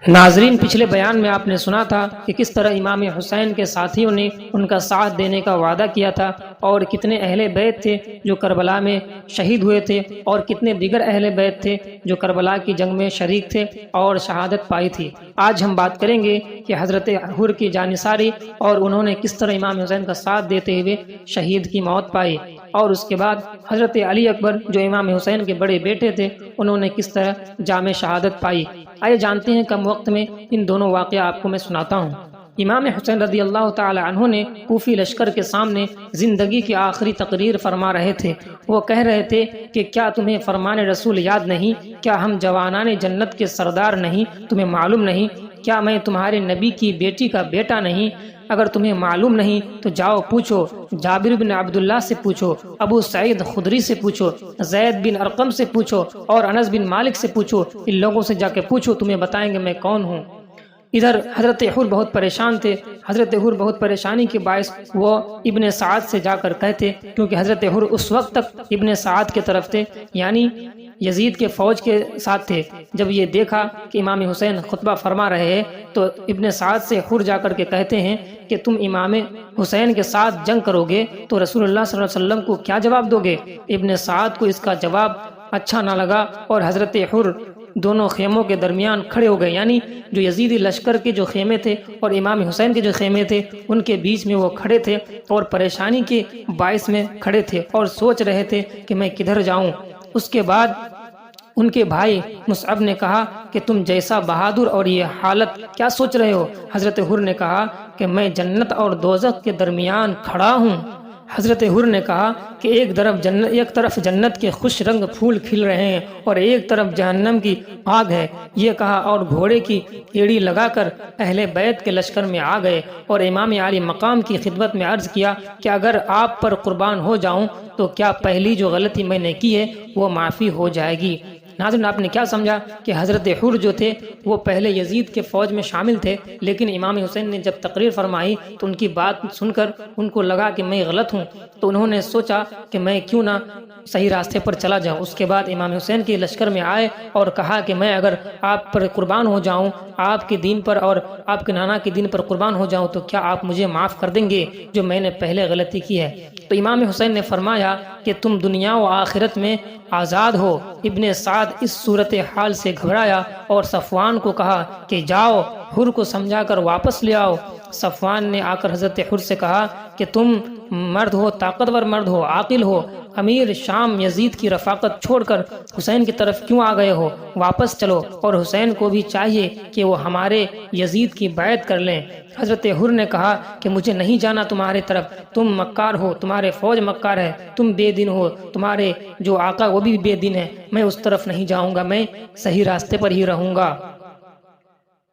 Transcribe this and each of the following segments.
ناظرین، پچھلے بیان میں آپ نے سنا تھا کہ کس طرح امام حسین کے ساتھیوں نے ان کا ساتھ دینے کا وعدہ کیا تھا، اور کتنے اہل بیت تھے جو کربلا میں شہید ہوئے تھے، اور کتنے دیگر اہل بیت تھے جو کربلا کی جنگ میں شریک تھے اور شہادت پائی تھی۔ آج ہم بات کریں گے کہ حضرت حر کی جانثاری اور انہوں نے کس طرح امام حسین کا ساتھ دیتے ہوئے شہید کی موت پائی، اور اس کے بعد حضرت علی اکبر جو امام حسین کے بڑے بیٹے تھے انہوں نے کس طرح جام شہادت پائی۔ آئے جانتے ہیں کم وقت میں ان دونوں واقعہ آپ کو میں سناتا ہوں۔ امام حسین رضی اللہ تعالی عنہ نے کوفی لشکر کے سامنے زندگی کی آخری تقریر فرما رہے تھے۔ وہ کہہ رہے تھے کہ کیا تمہیں فرمان رسول یاد نہیں؟ کیا ہم جوانان جنت کے سردار نہیں؟ تمہیں معلوم نہیں؟ کیا میں تمہارے نبی کی بیٹی کا بیٹا نہیں؟ اگر تمہیں معلوم نہیں تو جاؤ پوچھو، جابر بن عبداللہ سے پوچھو، ابو سعید خدری سے پوچھو، زید بن ارقم سے پوچھو، اور انس بن مالک سے پوچھو۔ ان لوگوں سے جا کے پوچھو، تمہیں بتائیں گے میں کون ہوں۔ ادھر حضرت حر بہت پریشان تھے۔ حضرت حر بہت پریشانی کے باعث وہ ابن سعد سے جا کر کہتے، کیونکہ حضرت حر اس وقت تک ابن سعد کے طرف تھے، یعنی یزید کے فوج کے ساتھ تھے۔ جب یہ دیکھا کہ امام حسین خطبہ فرما رہے ہیں تو ابن سعد سے حر جا کر کے کہتے ہیں کہ تم امام حسین کے ساتھ جنگ کرو گے تو رسول اللہ صلی اللہ علیہ وسلم کو کیا جواب دو گے؟ ابن سعد کو اس کا جواب اچھا نہ لگا، اور حضرت حر دونوں خیموں کے درمیان کھڑے ہو گئے، یعنی جو یزیدی لشکر کے جو خیمے تھے اور امام حسین کے جو خیمے تھے ان کے بیچ میں وہ کھڑے تھے، اور پریشانی کے باعث میں کھڑے تھے اور سوچ رہے تھے کہ میں کدھر جاؤں۔ اس کے بعد ان کے بھائی مصعب نے کہا کہ تم جیسا بہادر اور یہ حالت کیا سوچ رہے ہو؟ حضرت حر نے کہا کہ میں جنت اور دوزخ کے درمیان کھڑا ہوں۔ حضرت حر نے کہا کہ ایک طرف جنت کے خوش رنگ پھول کھل رہے ہیں اور ایک طرف جہنم کی آگ ہے۔ یہ کہا اور گھوڑے کی ایڑی لگا کر اہل بیت کے لشکر میں آ گئے، اور امام عالی مقام کی خدمت میں عرض کیا کہ اگر آپ پر قربان ہو جاؤں تو کیا پہلی جو غلطی میں نے کی ہے وہ معافی ہو جائے گی؟ ناظرین، آپ نے کیا سمجھا کہ حضرت حر جو تھے وہ پہلے یزید کے فوج میں شامل تھے، لیکن امام حسین نے جب تقریر فرمائی تو ان کی بات سن کر ان کو لگا کہ میں غلط ہوں، تو انہوں نے سوچا کہ میں کیوں نہ صحیح راستے پر چلا جاؤں۔ اس کے بعد امام حسین کے لشکر میں آئے اور کہا کہ میں اگر آپ پر قربان ہو جاؤں، آپ کے دین پر اور آپ کے نانا کے دین پر قربان ہو جاؤں تو کیا آپ مجھے معاف کر دیں گے جو میں نے پہلے غلطی کی ہے؟ تو امام حسین نے فرمایا کہ تم دنیا و آخرت میں آزاد ہو۔ ابن سعد اس صورت حال سے گھبرایا اور صفوان کو کہا کہ جاؤ حر کو سمجھا کر واپس لے آؤ۔ صفوان نے آ کر حضرت حر سے کہا کہ تم مرد ہو، طاقتور مرد ہو، عاقل ہو، امیر شام یزید کی رفاقت چھوڑ کر حسین کی طرف کیوں آ گئے ہو؟ واپس چلو، اور حسین کو بھی چاہیے کہ وہ ہمارے یزید کی بیعت کر لیں۔ حضرت حر نے کہا کہ مجھے نہیں جانا تمہارے طرف، تم مکار ہو، تمہارے فوج مکار ہے، تم بے دین ہو، تمہارے جو آقا وہ بھی بے دین ہے، میں اس طرف نہیں جاؤں گا، میں صحیح راستے پر ہی رہوں گا۔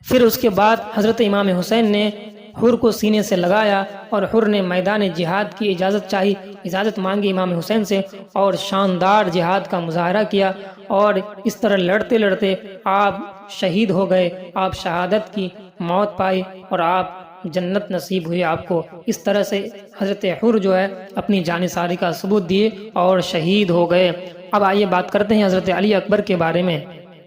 پھر اس کے بعد حضرت امام حسین نے حر کو سینے سے لگایا اور حر نے میدان جہاد کی اجازت مانگی امام حسین سے، اور شاندار جہاد کا مظاہرہ کیا، اور اس طرح لڑتے لڑتے آپ شہید ہو گئے، آپ شہادت کی موت پائی اور آپ جنت نصیب ہوئی آپ کو۔ اس طرح سے حضرت حر جو ہے اپنی جانثاری کا ثبوت دیے اور شہید ہو گئے۔ اب آئیے بات کرتے ہیں حضرت علی اکبر کے بارے میں۔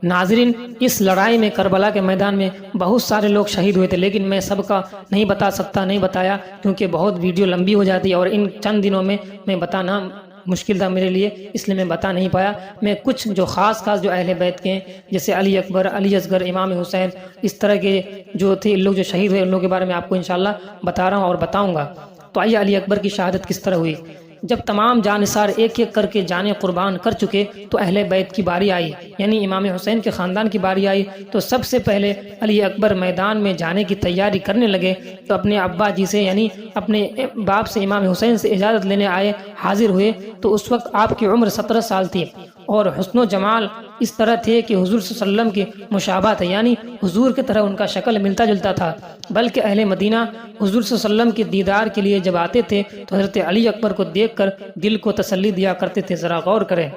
ناظرین، اس لڑائی میں کربلا کے میدان میں بہت سارے لوگ شہید ہوئے تھے، لیکن میں سب کا نہیں بتایا کیونکہ بہت ویڈیو لمبی ہو جاتی ہے اور ان چند دنوں میں بتانا مشکل تھا میرے لیے، اس لیے میں بتا نہیں پایا۔ میں کچھ جو خاص جو اہل بیت کے ہیں جیسے علی اکبر، علی اصغر، امام حسین، اس طرح کے جو تھے لوگ جو شہید ہوئے ان لوگوں کے بارے میں آپ کو انشاءاللہ بتا رہا ہوں اور بتاؤں گا۔ تو آئیے علی اکبر کی شہادت کس طرح ہوئی۔ جب تمام جانثار ایک ایک کر کے جانیں قربان کر چکے تو اہل بیت کی باری آئی، یعنی امام حسین کے خاندان کی باری آئی، تو سب سے پہلے علی اکبر میدان میں جانے کی تیاری کرنے لگے۔ تو اپنے ابا جی سے یعنی اپنے باپ سے امام حسین سے اجازت لینے آئے، حاضر ہوئے، تو اس وقت آپ کی عمر 17 سال تھی اور حسن و جمال اس طرح تھے کہ حضور صلی اللہ علیہ وسلم کی مشابہت ہے، یعنی حضور کی طرح ان کا شکل ملتا جلتا تھا۔ بلکہ اہل مدینہ حضور صلی اللہ علیہ وسلم کے دیدار کے لیے جب آتے تھے تو حضرت علی اکبر کو دیکھ کر دل کو تسلی دیا کرتے تھے۔ ذرا غور کریں،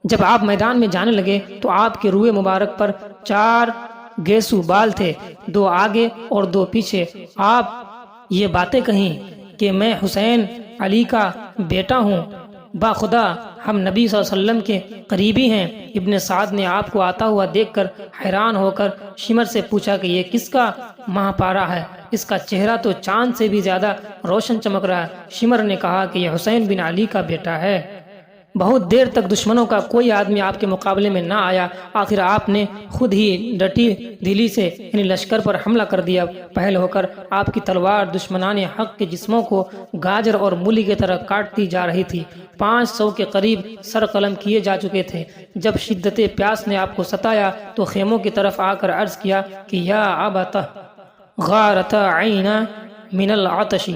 جب آپ میدان میں جانے لگے تو آپ کے روئے مبارک پر 4 گیسو بال تھے، 2 آگے اور 2 پیچھے۔ آپ یہ باتیں کہیں کہ میں حسین علی کا بیٹا ہوں، با خدا ہم نبی صلی اللہ علیہ وسلم کے قریبی ہیں۔ ابن سعد نے آپ کو آتا ہوا دیکھ کر حیران ہو کر شمر سے پوچھا کہ یہ کس کا ماہ پارا ہے؟ اس کا چہرہ تو چاند سے بھی زیادہ روشن چمک رہا ہے۔ شمر نے کہا کہ یہ حسین بن علی کا بیٹا ہے۔ بہت دیر تک دشمنوں کا کوئی آدمی آپ کے مقابلے میں نہ آیا۔ آخر آپ نے خود ہی ڈٹی دلی سے یعنی لشکر پر حملہ کر دیا۔ پہل ہو کر آپ کی تلوار دشمنان حق کے جسموں کو گاجر اور مولی کی طرح کاٹتی جا رہی تھی۔ 500 کے قریب سر قلم کیے جا چکے تھے۔ جب شدت پیاس نے آپ کو ستایا تو خیموں کی طرف آ کر عرض کیا کہ یا ابتہ غارت عینا من العطش،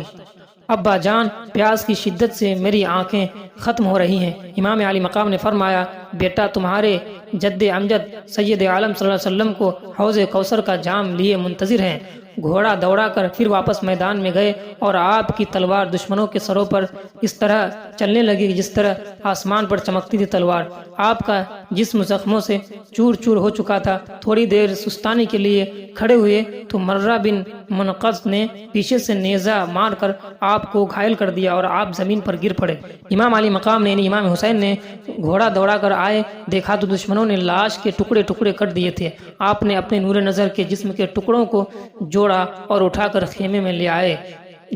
ابا جان پیاس کی شدت سے میری آنکھیں ختم ہو رہی ہیں۔ امام علی مقام نے فرمایا بیٹا تمہارے جد امجد سید عالم صلی اللہ علیہ وسلم کو حوض کوثر کا جام لیے منتظر ہیں۔ گھوڑا دوڑا کر پھر واپس میدان میں گئے اور آپ کی تلوار دشمنوں کے سروں پر اس طرح چلنے لگی جس طرح آسمان پر چمکتی تھی تلوار۔ آپ کا جسم زخموں سے چور چور ہو چکا تھا۔ تھوڑی دیر سستانی کے لیے کھڑے ہوئے تو مرہ بن منقذ نے پیچھے سے نیزہ مار کر آپ کو گھائل کر دیا اور آپ زمین پر گر پڑے۔ امام علی مقام نے یعنی امام حسین نے گھوڑا دوڑا کر آئے، دیکھا تو دشمنوں نے لاش کے ٹکڑے ٹکڑے کر دیے تھے۔ آپ نے اپنے نور نظر کے جسم کے ٹکڑوں کو جوڑا اور اٹھا کر خیمے میں لے آئے۔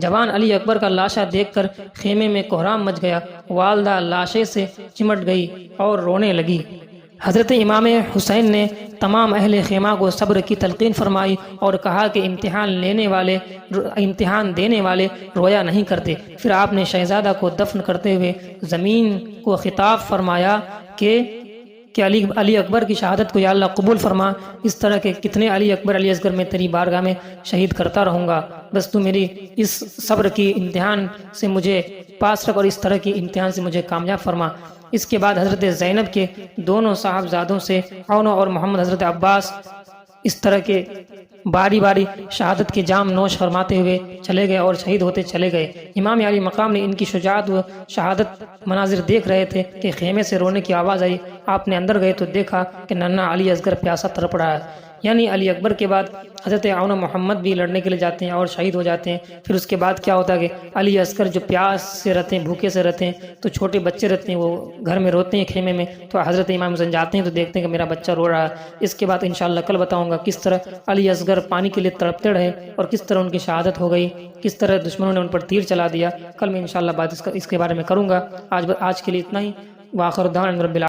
جوان علی اکبر کا لاشا دیکھ کر خیمے میں کوہرام مچ گیا۔ والدہ لاشے سے چمٹ گئی اور رونے لگی۔ حضرت امام حسین نے تمام اہل خیمہ کو صبر کی تلقین فرمائی اور کہا کہ امتحان دینے والے رویا نہیں کرتے۔ پھر آپ نے شہزادہ کو دفن کرتے ہوئے زمین کو خطاب فرمایا کہ علی اکبر کی شہادت کو یا اللہ قبول فرما۔ اس طرح کے کتنے علی اکبر علی اصغر میں تیری بارگاہ میں شہید کرتا رہوں گا، بس تو میری اس صبر کی امتحان سے مجھے پاس رکھ اور اس طرح کی امتحان سے مجھے کامیاب فرما۔ اس کے بعد حضرت زینب کے دونوں صاحبزادوں سے عون اور محمد حضرت عباس اس طرح کے باری باری شہادت کے جام نوش فرماتے ہوئے چلے گئے اور شہید ہوتے چلے گئے۔ امام علی مقام نے ان کی شجاعت و شہادت مناظر دیکھ رہے تھے کہ خیمے سے رونے کی آواز آئی۔ آپ نے اندر گئے تو دیکھا کہ ننھا علی اصغر پیاسا تڑپ رہا ہے۔ یعنی علی اکبر کے بعد حضرت عون محمد بھی لڑنے کے لیے جاتے ہیں اور شہید ہو جاتے ہیں۔ پھر اس کے بعد کیا ہوتا ہے کہ علی اصغر جو پیاس سے رہتے ہیں، بھوکے سے رہتے ہیں، تو چھوٹے بچے رہتے ہیں وہ گھر میں روتے ہیں خیمے میں، تو حضرت امام حسین جاتے ہیں تو دیکھتے ہیں کہ میرا بچہ رو رہا ہے۔ اس کے بعد انشاءاللہ کل بتاؤں گا کس طرح علی اصغر پانی کے لیے تڑپتے رہے اور کس طرح ان کی شہادت ہو گئی، کس طرح دشمنوں نے ان پر تیر چلا دیا۔ کل میں انشاءاللہ بات اس کے بارے میں کروں گا۔ آج کے لیے اتنا ہی۔ وآخر دعوانا رب العالمین۔